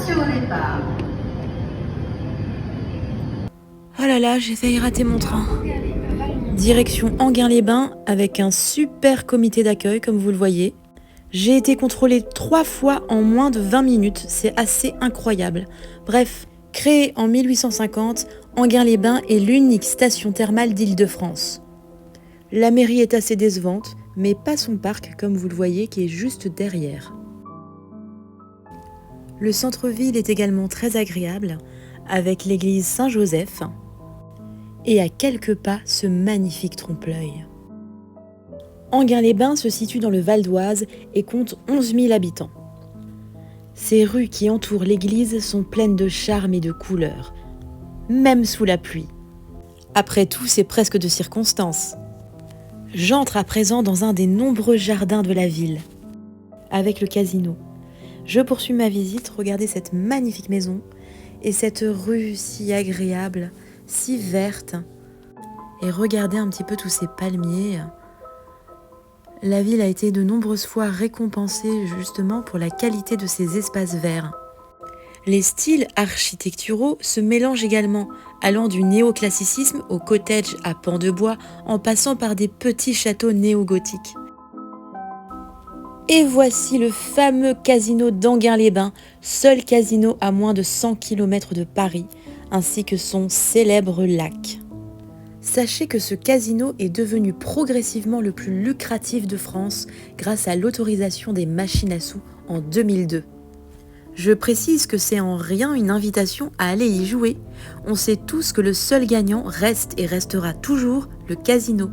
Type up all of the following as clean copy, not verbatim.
Attention au départ. Oh là là, j'ai failli rater mon train. Direction Enghien-les-Bains avec un super comité d'accueil comme vous le voyez. J'ai été contrôlée 3 fois en moins de 20 minutes, c'est assez incroyable. Bref, créé en 1850, Enghien-les-Bains est l'unique station thermale d'Île-de-France. La mairie est assez décevante, mais pas son parc comme vous le voyez qui est juste derrière. Le centre-ville est également très agréable, avec l'église Saint-Joseph et à quelques pas ce magnifique trompe-l'œil. Enghien-les-Bains se situe dans le Val d'Oise et compte 11 000 habitants. Ces rues qui entourent l'église sont pleines de charme et de couleurs, même sous la pluie. Après tout, c'est presque de circonstance. J'entre à présent dans un des nombreux jardins de la ville, avec le casino. Je poursuis ma visite, regardez cette magnifique maison et cette rue si agréable, si verte. Et regardez un petit peu tous ces palmiers. La ville a été de nombreuses fois récompensée justement pour la qualité de ses espaces verts. Les styles architecturaux se mélangent également, allant du néoclassicisme au cottage à pans de bois, en passant par des petits châteaux néo-gothiques. Et voici le fameux casino d'Enghien-les-Bains, seul casino à moins de 100 km de Paris, ainsi que son célèbre lac. Sachez que ce casino est devenu progressivement le plus lucratif de France grâce à l'autorisation des machines à sous en 2002. Je précise que c'est en rien une invitation à aller y jouer. On sait tous que le seul gagnant reste et restera toujours le casino.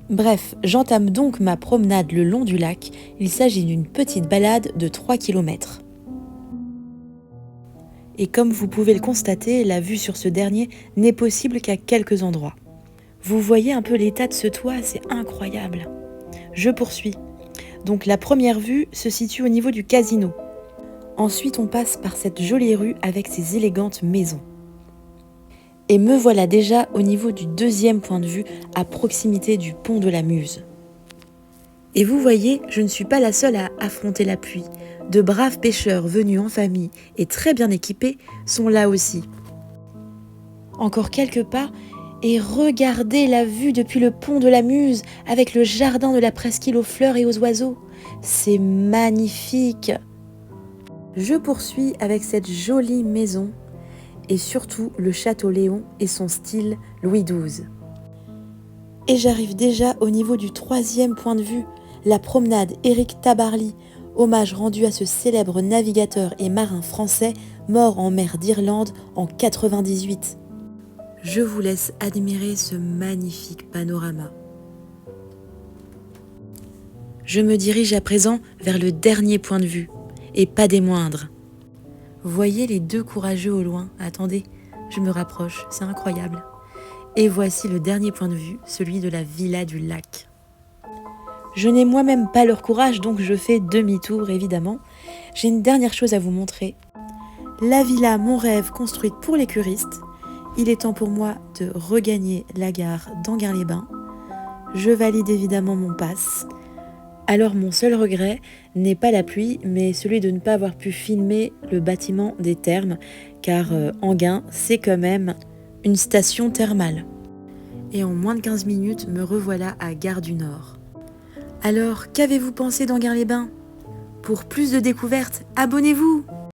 Bref, j'entame donc ma promenade le long du lac. Il s'agit d'une petite balade de 3 km. Et comme vous pouvez le constater, la vue sur ce dernier n'est possible qu'à quelques endroits. Vous voyez un peu l'état de ce toit, c'est incroyable. Je poursuis. Donc la première vue se situe au niveau du casino. Ensuite, on passe par cette jolie rue avec ses élégantes maisons. Et me voilà déjà au niveau du deuxième point de vue, à proximité du pont de la Muse. Et vous voyez, je ne suis pas la seule à affronter la pluie. De braves pêcheurs venus en famille et très bien équipés sont là aussi. Encore quelques pas, et regardez la vue depuis le pont de la Muse, avec le jardin de la presqu'île aux fleurs et aux oiseaux. C'est magnifique. Je poursuis avec cette jolie maison et surtout le château Léon et son style Louis XII. Et j'arrive déjà au niveau du troisième point de vue, la promenade Éric Tabarly, hommage rendu à ce célèbre navigateur et marin français mort en mer d'Irlande en 98. Je vous laisse admirer ce magnifique panorama. Je me dirige à présent vers le dernier point de vue, et pas des moindres. Voyez les deux courageux au loin. Attendez, je me rapproche, c'est incroyable. Et voici le dernier point de vue, celui de la villa du lac. Je n'ai moi-même pas leur courage, donc je fais demi-tour évidemment. J'ai une dernière chose à vous montrer. La villa Mon Rêve construite pour les curistes. Il est temps pour moi de regagner la gare d'Enghien-les-Bains. Je valide évidemment mon pass. Alors mon seul regret n'est pas la pluie, mais celui de ne pas avoir pu filmer le bâtiment des thermes, car Enghien, c'est quand même une station thermale. Et en moins de 15 minutes, me revoilà à Gare du Nord. Alors, qu'avez-vous pensé d'Enghien-les-Bains ? Pour plus de découvertes, abonnez-vous !